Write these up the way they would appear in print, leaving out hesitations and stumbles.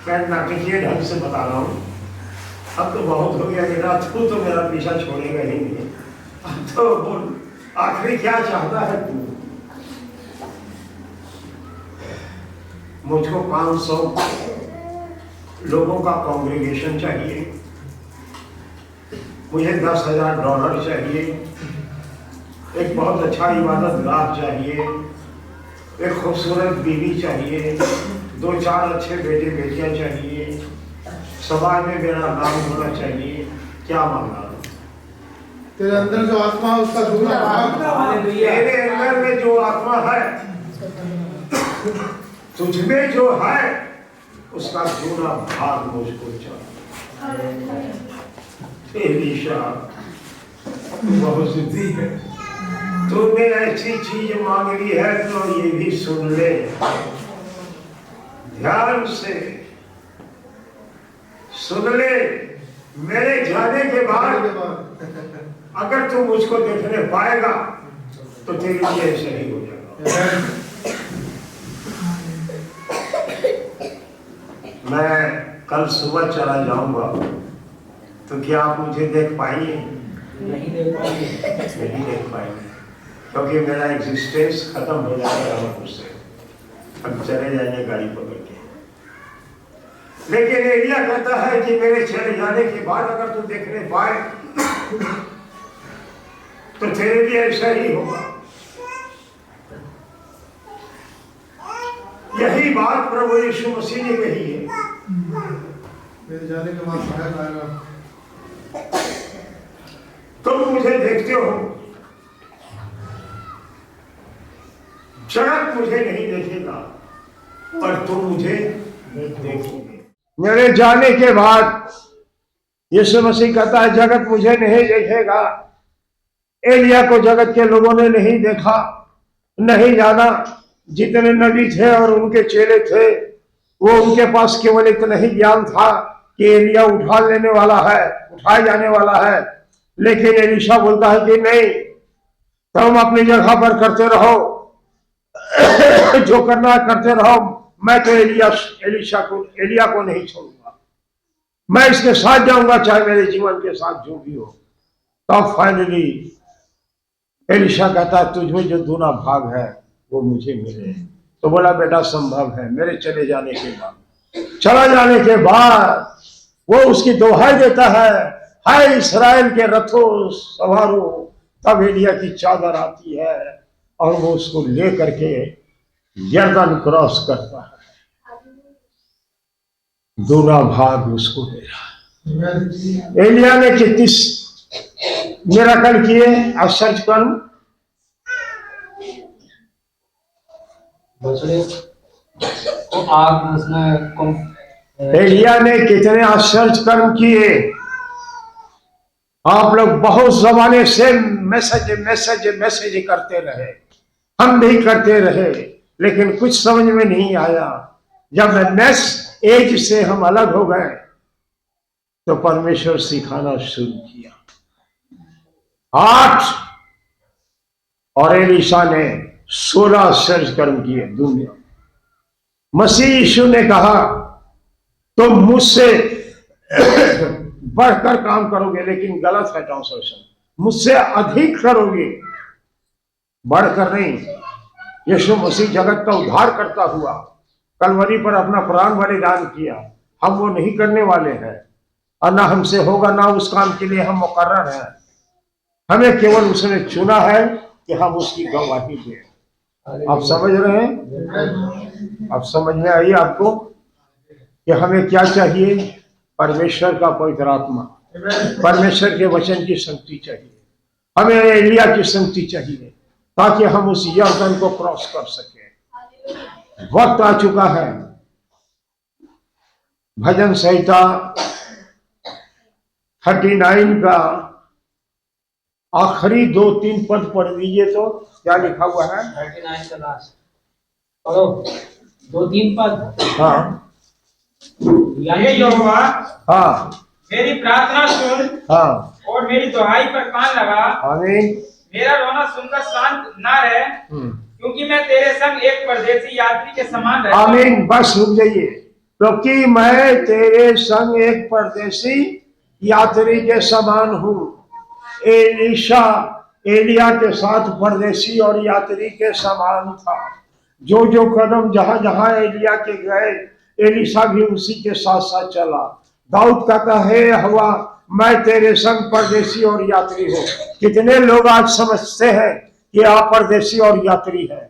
मैं नाटकीय ढंग से बता रहा हूँ। अब तो बहुत हो गया बेटा, तू तो मेरा पीछा छोड़ेगा ही नहीं। अब तो बोल, आखिरी क्या चाहता है तू? मुझको 500 लोगों का कांग्रेगेशन चाहिए, मुझे $10,000 चाहिए, एक बहुत अच्छा इबादत गाह चाहिए, एक खूबसूरत बीवी चाहिए, 2-4 अच्छे बेटे बेटियां चाहिए, समाज में मेरा नाम होना चाहिए। क्या मांगा? तेरे अंदर जो आत्मा है उसका दूसरा भाग, तेरे अंदर में जो आत्मा है, तुझ में जो है, उसका दूसरा भाग मुझको चाहिए। एलीशा, तू बहुत जिद्दी है, तूने ऐसी चीज मांगी है तो ये भी सुन ले ध्यान से, सुन ले। मेरे जाने के बाद अगर तू मुझको देखने पाएगा तो तेरे लिए सही हो जाएगा। मैं कल सुबह चला जाऊंगा, तो क्या आप मुझे देख पाएंगे? नहीं देख पाएंगे। नहीं देख पाएंगे, क्योंकि मेरा एग्जिस्टेंस खत्म हो जाएगा मुझसे। अब चले जाएंगे गाड़ी पकड़ के। लेकिन एलिया कहता है कि मेरे चले जाने के बाद अगर तू देखने पाए तो तेरे लिए ऐसा ही होगा। यही बात प्रभु यीशु मसीह ने कही है। मेरे जाने के बाद सहायक आएगा। तुम मुझे देखते हो, जगत मुझे नहीं देखेगा, पर तुम मुझे देखोगे। मेरे जाने के बाद यीशु मसीह कहता है जगत मुझे नहीं देखेगा। एलिया को जगत के लोगों ने नहीं देखा, नहीं जाना। जितने नबी थे और उनके चेले थे, वो उनके पास केवल इतना ही ज्ञान था कि एलिया उठा लेने वाला है, उठाए जाने वाला है। लेकिन एलीशा बोलता है कि नहीं, तुम अपनी जगह पर करते रहो, जो करना है करते रहो। मैं तो एलिया को नहीं छोड़ूंगा, मैं इसके साथ जाऊंगा, चाहे मेरे जीवन के साथ जो भी हो। तब फाइनली एलीशा कहता है तुझमें जो दूना भाग है वो मुझे मिले। तो बोला बेटा संभव है। मेरे चले जाने के बाद, चला जाने के बाद वो उसकी दोहाई देता है, हाय इस्राएल के रथों सवारों। तब एलिया की चादर आती है और वो उसको ले करके यरदन क्रॉस करता है, दूना भाग उसको दे रहा। एलिया ने कितनी मिराकल किए, आश्चर्य कर्म। तो आग उसमें एलिया ने कितने आश्चर्य कर्म किए। आप लोग बहुत जमाने से मैसेज करते रहे, हम भी करते रहे, लेकिन कुछ समझ में नहीं आया। जब नेक्स्ट एज से हम अलग हो गए तो परमेश्वर सिखाना शुरू किया। 8 और एलीशा ने 16 आश्चर्य कर्म किए दुनिया। मसीह यीशु ने कहा तुम मुझसे बढ़कर काम करोगे, लेकिन गलत है ट्रांसलेशन। मुझसे अधिक करोगे, बढ़कर नहीं। यीशु मसीह जगत का उद्धार करता हुआ कलवरी पर अपना प्राण बलिदान किया, हम वो नहीं करने वाले हैं, और ना हमसे होगा, ना उस काम के लिए हम मुकर्रर हैं। हमें केवल उसने चुना है कि हम उसकी गवाही दें। आप समझ रहे हैं? अब समझ में आई आपको कि हमें क्या चाहिए? परमेश्वर का पवित्र आत्मा, परमेश्वर के वचन की शक्ति चाहिए। हमें एलिया की शक्ति चाहिए ताकि हम उस यरदन को क्रॉस कर सके। वक्त आ चुका है। भजन संहिता 39 का आखिरी 2-3 पद पढ़ लीजिए। तो क्या लिखा हुआ है? 39 का लास्ट पढ़ो, 2-3 पद। हाँ हे यहोवा, हाँ मेरी प्रार्थना सुन हाँ, और मेरी दुहाई पर कान लगा। आमीन। मेरा रोना सुनकर शांत ना रहे, क्योंकि मैं तेरे संग एक परदेसी यात्री के समान रहता हूँ। आमीन। बस रुक जाइए। क्योंकि मैं तेरे संग एक परदेसी यात्री के समान हूं। एलिशा एलिया के साथ परदेसी और यात्री के समान था। जो जो कदम जहां जहां एलिया के गए, एलिशा भी उसी के साथ साथ चला। दाऊद कहता है, हवा मैं तेरे संग परदेसी और यात्री हूं। कितने लोग आज समझते हैं कि आप परदेसी और यात्री हैं?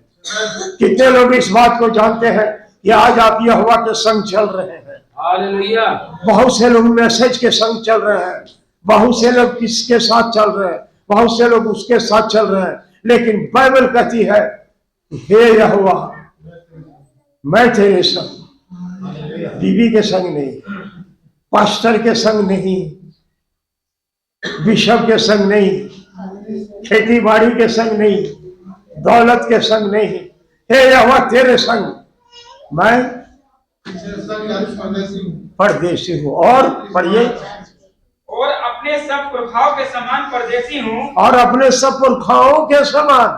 कितने लोग इस बात को जानते हैं कि आज आप यहोवा के संग चल रहे हैं? हालेलुया। बहुत से लोग मैसेज के संग चल रहे हैं, बहुत से लोग किसके साथ चल रहे हैं, बहुत से लोग उसके साथ चल रहे हैं, लेकिन बाइबल कहती है, हे यहोवा मैं तेरे संग, बीवी के संग नहीं, पास्टर के संग नहीं, बिशप के संग नहीं, खेती बाड़ी के संग नहीं, दौलत के संग नहीं, हे यहोवा तेरे संग मैं परदेसी हूँ। और पढ़िए, और अपने सब पुरखाओं के समान परदेसी हूँ। और अपने सब पुरखाओं के समान,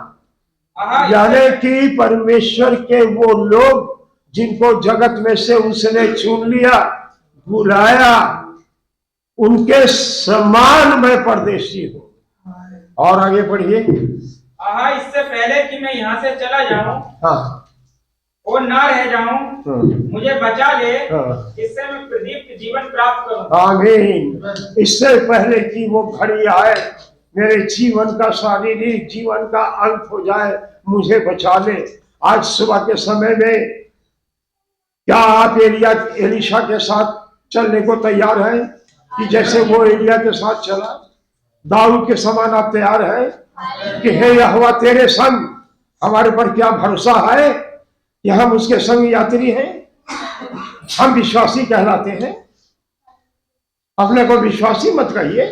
यानी कि परमेश्वर के वो लोग जिनको जगत में से उसने चुन लिया, बुलाया, उनके समान मैं परदेसी हूँ। और आगे पढ़िए। इससे पहले कि मैं यहाँ से चला जाऊं हाँ और ना रह जाऊं, मुझे बचा ले, इससे मैं प्रदीप्त जीवन प्राप्त करूं। आमीन। इससे पहले कि वो घड़ी आए, मेरे जीवन का शारीरिक जीवन का अंत हो जाए, मुझे बचा ले। आज सुबह के समय में क्या आप एलिशा के साथ चलने को तैयार हैं कि जैसे वो एलिया के साथ चला? दाऊद के समान आप तैयार हैं कि हे यहोवा तेरे संग? हमारे पर क्या भरोसा है कि हम उसके संग यात्री हैं? हम विश्वासी कहलाते हैं। अपने को विश्वासी मत कहिए,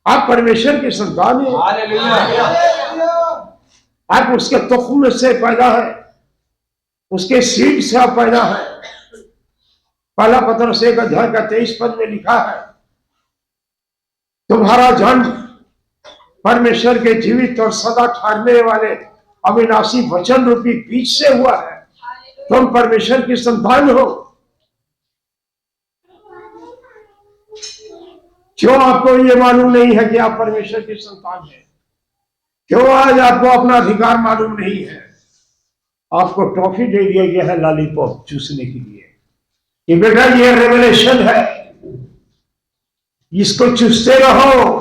आप परमेश्वर की संतान हैं। आप उसके तुख्म से पैदा है, उसके सीड से आप पैदा है। पहला पत्रस 1:23 में लिखा है, तुम्हारा जन्म परमेश्वर के जीवित और सदा ठहरने वाले अविनाशी वचन रूपी बीज से हुआ है। तुम परमेश्वर की संतान हो। क्यों आपको ये मालूम नहीं है कि आप परमेश्वर की संतान हैं? क्यों आज आपको अपना अधिकार मालूम नहीं है? आपको टॉफी दे दिया गया है लॉलीपॉप चूसने के लिए कि बेटा ये रेवलेशन है, इसको चूसते रहो,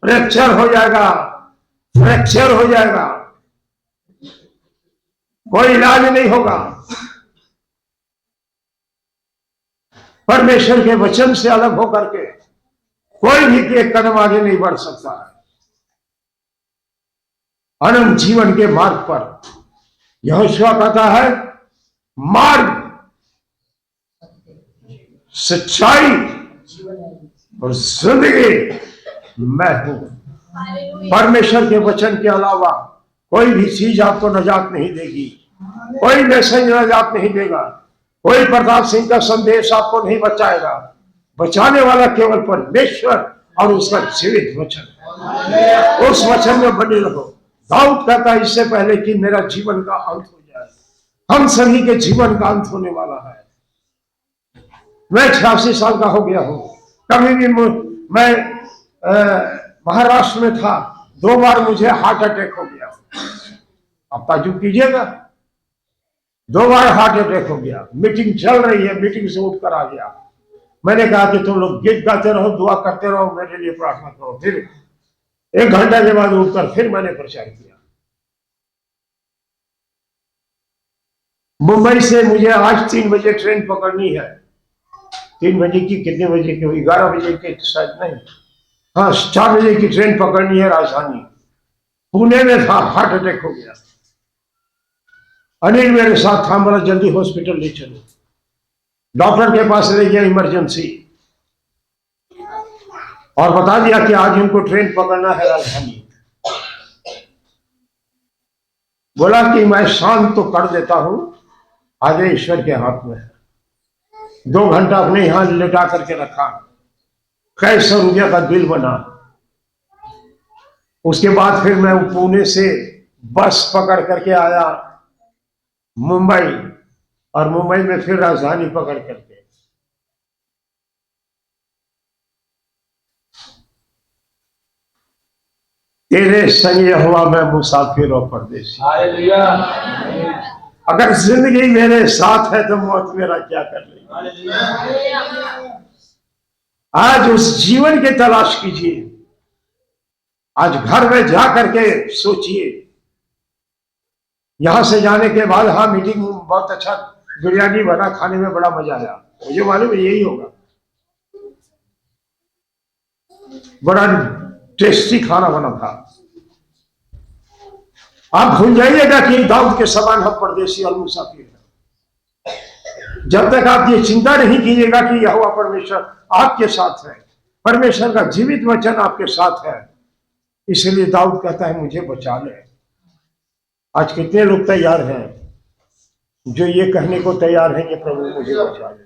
फ्रैक्चर हो जाएगा, फ्रैक्चर हो जाएगा, कोई इलाज नहीं होगा। परमेश्वर के वचन से अलग होकर के कोई भी एक कदम आगे नहीं बढ़ सकता है। अनंत जीवन के मार्ग पर यहोशुआ कहता है, मार्ग, सच्चाई और जिंदगी मैं हूं। परमेश्वर के वचन के अलावा कोई भी चीज आपको नजात नहीं देगी, कोई मैसेज नजात नहीं देगा, कोई प्रताप सिंह का संदेश आपको नहीं बचाएगा। बचाने वाला केवल परमेश्वर और उसका जीवित वचन है। उस वचन में बने रहो। दाऊद कहता है, इससे पहले कि मेरा जीवन का अंत हो जाए, हम सभी के जीवन का अंत होने वाला है। मैं 86 साल का हो गया हूं। कभी भी मैं महाराष्ट्र में था, 2 बार मुझे हार्ट अटैक हो गया। अब ताजुब कीजिएगा, 2 बार हार्ट अटैक हो गया। मीटिंग चल रही है, मीटिंग से उठकर आ गया। मैंने कहा कि तुम लोग गीत गाते रहो, दुआ करते रहो, मेरे लिए प्रार्थना करो। फिर 1 घंटा के बाद उठकर फिर मैंने प्रचार किया। मुंबई से मुझे आज 3 बजे ट्रेन पकड़नी है। 3 बजे की, कितने बजे की? 11 बजे की शायद नहीं, हाँ 4 बजे की ट्रेन पकड़नी है राजधानी। पुणे में था, हार्ट अटैक हो गया। अनिल मेरे साथ था, बोला जल्दी हॉस्पिटल ले चलो। डॉक्टर के पास ले गया इमरजेंसी, और बता दिया कि आज उनको ट्रेन पकड़ना है राजधानी। बोला कि मैं शांत तो कर देता हूं, आगे ईश्वर के हाथ में है। 2 घंटा अपने यहां लेटा करके रखा, कई 100 रुपया का बिल बना। उसके बाद फिर मैं पुणे से बस पकड़ करके आया मुंबई, और मुंबई में फिर राजधानी पकड़ करके तेरे संग यहोवा मैं मुसाफिर और परदेसी। हालेलुया। अगर जिंदगी मेरे साथ है तो मौत मेरा क्या कर लेगी। आज उस जीवन की तलाश कीजिए। आज घर में जा करके सोचिए। यहां से जाने के बाद हाँ मीटिंग में बहुत अच्छा बिरयानी बना, खाने में बड़ा मजा आया, मुझे मालूम है यही होगा, बड़ा टेस्टी खाना बना था। आप भूल जाइएगा कि दाऊद के समान हम परदेसी और मुसाफिर हैं। जब तक आप ये चिंता नहीं कीजिएगा कि यहोवा परमेश्वर आपके साथ है, परमेश्वर का जीवित वचन आपके साथ है, इसलिए दाऊद कहता है मुझे बचा ले। आज कितने लोग तैयार हैं जो ये कहने को तैयार हैं कि प्रभु मुझे बचा ले।